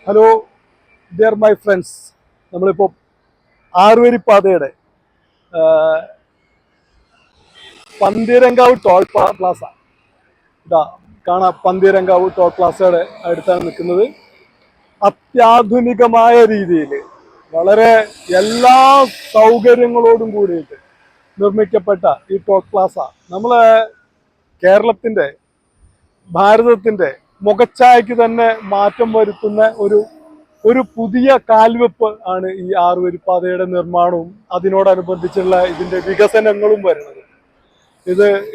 Hello dear my friends, നമ്മളിപ്പോൾ ആറുവരിപ്പാതയുടെ Pantheerankavu toll Plaza ഇതാ കാണാം. പന്തീരങ്കാവ് ടോൾ പ്ലാസയുടെ അടുത്താണ് നിൽക്കുന്നത്. അത്യാധുനികമായ രീതിയിൽ വളരെ എല്ലാ സൗകര്യങ്ങളോടും കൂടിയിട്ട് നിർമ്മിക്കപ്പെട്ട ഈ ടോൾ പ്ലാസ നമ്മളെ കേരളത്തിൻ്റെ ഭാരതത്തിൻ്റെ മുഖച്ഛായക്ക് തന്നെ മാറ്റം വരുത്തുന്ന ഒരു പുതിയ കാൽവെപ്പ് ആണ് ഈ ആറുവരിപ്പാതയുടെ നിർമ്മാണവും അതിനോടനുബന്ധിച്ചുള്ള ഇതിന്റെ വികസനങ്ങളും വരുന്നത്.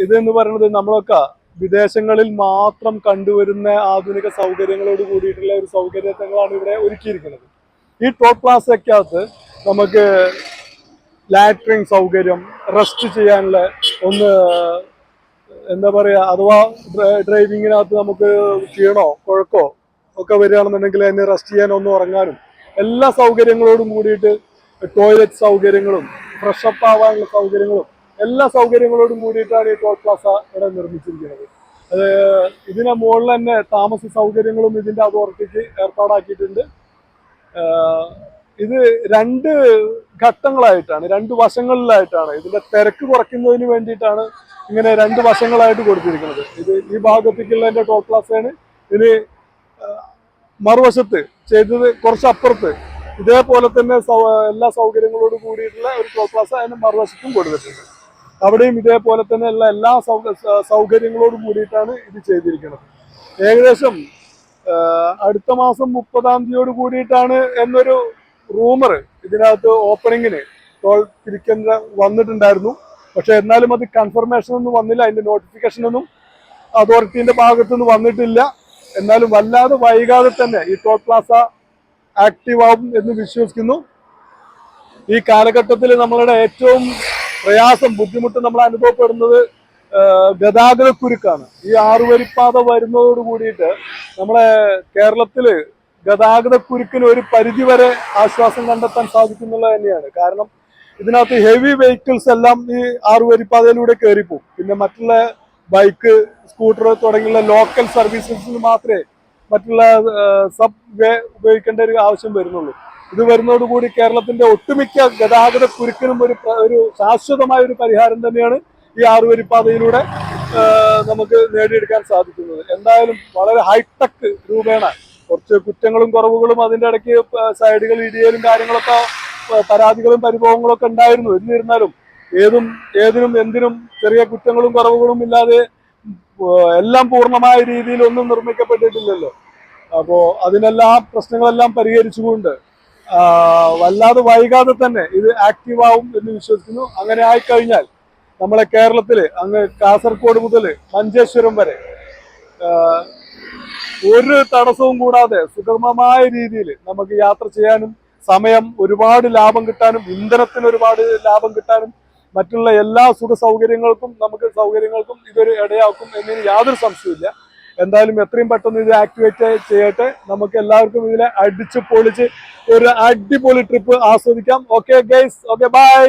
ഇതെന്ന് പറയുന്നത് നമ്മളൊക്കെ വിദേശങ്ങളിൽ മാത്രം കണ്ടുവരുന്ന ആധുനിക സൗകര്യങ്ങളോട് കൂടിയിട്ടുള്ള ഒരു സൗകര്യങ്ങളാണ് ഇവിടെ ഒരുക്കിയിരിക്കുന്നത്. ഈ ടോൾ പ്ലാസയ്ക്കകത്ത് നമുക്ക് ലാട്രിൻ സൗകര്യം, റെസ്റ്റ് ചെയ്യാനുള്ള ഒന്ന് എന്താ പറയുക, അഥവാ ഡ്രൈവിങ്ങിനകത്ത് നമുക്ക് ക്ഷീണോ കുഴക്കോ ഒക്കെ വരികയാണെന്നുണ്ടെങ്കിൽ അതിന് റെസ്റ്റ് ചെയ്യാൻ ഒന്ന് ഉറങ്ങാനും എല്ലാ സൗകര്യങ്ങളോടും കൂടിയിട്ട് ടോയ്ലറ്റ് സൗകര്യങ്ങളും ഫ്രഷപ്പ് ആവാനുള്ള സൗകര്യങ്ങളും എല്ലാ സൗകര്യങ്ങളോടും കൂടിയിട്ടാണ് ഈ ടോൾ പ്ലാസ ഇവിടെ നിർമ്മിച്ചിരിക്കുന്നത്. അത് ഇതിന് മുകളിൽ തന്നെ താമസ സൗകര്യങ്ങളും ഇതിന്റെ അതോറിറ്റിക്ക് ഏർപ്പാടാക്കിയിട്ടുണ്ട്. ഇത് രണ്ട് ഘട്ടങ്ങളായിട്ടാണ്, രണ്ട് വശങ്ങളിലായിട്ടാണ്, ഇതിന്റെ തിരക്ക് കുറയ്ക്കുന്നതിന് വേണ്ടിയിട്ടാണ് ഇങ്ങനെ രണ്ട് വശങ്ങളായിട്ട് കൊടുത്തിരിക്കുന്നത്. ഇത് ഈ ഭാഗത്തേക്കുള്ള ടോൾ പ്ലാസയാണ്. ഇനി മറുവശത്ത് ചെയ്തത് കുറച്ചപ്പുറത്ത് ഇതേപോലെ തന്നെ എല്ലാ സൗകര്യങ്ങളോട് കൂടിയിട്ടുള്ള ഒരു ടോൾ പ്ലാസ അതിന് മറുവശത്തും കൊടുത്തിട്ടുണ്ട്. അവിടെയും ഇതേപോലെ തന്നെ ഉള്ള എല്ലാ സൗകര്യങ്ങളോടും കൂടിയിട്ടാണ് ഇത് ചെയ്തിരിക്കുന്നത്. ഏകദേശം അടുത്ത മാസം 30-ാം തീയതിയോട് കൂടിയിട്ടാണ് എന്നൊരു റൂമർ ഇതിനകത്ത് ഓപ്പണിങ്ങിന് ടോൾ പിരിക്കേണ്ട വന്നിട്ടുണ്ടായിരുന്നു. പക്ഷെ എന്നാലും അത് കൺഫർമേഷൻ ഒന്നും വന്നില്ല, അതിന്റെ നോട്ടിഫിക്കേഷൻ ഒന്നും അതോറിറ്റിന്റെ ഭാഗത്തുനിന്ന് വന്നിട്ടില്ല. എന്നാലും വല്ലാതെ വൈകാതെ തന്നെ ഈ ടോൾ പ്ലാസ ആക്റ്റീവ് ആവും എന്ന് വിശ്വസിക്കുന്നു. ഈ കാലഘട്ടത്തിൽ നമ്മളുടെ ഏറ്റവും പ്രയാസം, ബുദ്ധിമുട്ട് നമ്മൾ അനുഭവപ്പെടുന്നത് ഗതാഗത കുരുക്കാണ്. ഈ ആറുവരിപ്പാത വരുന്നതോട് കൂടിയിട്ട് നമ്മളെ കേരളത്തില് ഗതാഗത കുരുക്കിന് ഒരു പരിധിവരെ ആശ്വാസം കണ്ടെത്താൻ സാധിക്കുന്നുള്ളത് തന്നെയാണ്. കാരണം ഇതിനകത്ത് ഹെവി വെഹിക്കിൾസ് എല്ലാം ഈ ആറുവരിപ്പാതയിലൂടെ കയറിപ്പോവും. പിന്നെ മറ്റുള്ള ബൈക്ക്, സ്കൂട്ടർ തുടങ്ങിയുള്ള ലോക്കൽ സർവീസസിന് മാത്രമേ മറ്റുള്ള സബ് വേ ഉപയോഗിക്കേണ്ട ഒരു ആവശ്യം വരുന്നുള്ളൂ. ഇത് വരുന്നതോടുകൂടി കേരളത്തിന്റെ ഒട്ടുമിക്ക ഗതാഗത കുരുക്കിനും ഒരു ശാശ്വതമായ ഒരു പരിഹാരം തന്നെയാണ് ഈ ആറുവരിപ്പാതയിലൂടെ നമുക്ക് നേടിയെടുക്കാൻ സാധിക്കുന്നത്. എന്തായാലും വളരെ ഹൈടെക് രൂപേണ കുറച്ച് കുറ്റങ്ങളും കുറവുകളും അതിൻ്റെ ഇടയ്ക്ക് സൈഡുകൾ ഇടിയലും കാര്യങ്ങളൊക്കെ പരാതികളും പരിഭവങ്ങളൊക്കെ ഉണ്ടായിരുന്നു. എന്നിരുന്നാലും ഏതിനും എന്തിനും ചെറിയ കുറ്റങ്ങളും കുറവുകളും ഇല്ലാതെ എല്ലാം പൂർണ്ണമായ രീതിയിൽ ഒന്നും നിർമ്മിക്കപ്പെട്ടിട്ടില്ലല്ലോ. അപ്പോൾ അതിനെല്ലാം പ്രശ്നങ്ങളെല്ലാം പരിഹരിച്ചുകൊണ്ട് വല്ലാതെ വൈകാതെ തന്നെ ഇത് ആക്റ്റീവ് ആവും എന്ന് വിശ്വസിക്കുന്നു. അങ്ങനെ ആയിക്കഴിഞ്ഞാൽ നമ്മളെ കേരളത്തില് അങ്ങ് കാസർഗോഡ് മുതൽ മഞ്ചേശ്വരം വരെ ഒരു തടസ്സവും കൂടാതെ സുഗമമായ രീതിയിൽ നമുക്ക് യാത്ര ചെയ്യാനും സമയം ഒരുപാട് ലാഭം കിട്ടാനും ഇന്ധനത്തിന് ഒരുപാട് ലാഭം കിട്ടാനും മറ്റുള്ള എല്ലാ സൗകര്യങ്ങൾക്കും ഇതൊരു ഇടയാക്കും എന്നതിന് യാതൊരു സംശയമില്ല. എന്തായാലും എത്രയും പെട്ടെന്ന് ഇത് ആക്ടിവേറ്റ് ചെയ്യട്ടെ. നമുക്ക് എല്ലാവർക്കും ഇതിനെ അടിച്ച് പൊളിച്ച് ഒരു അടിപൊളി ട്രിപ്പ് ആസ്വദിക്കാം. Okay guys, okay bye.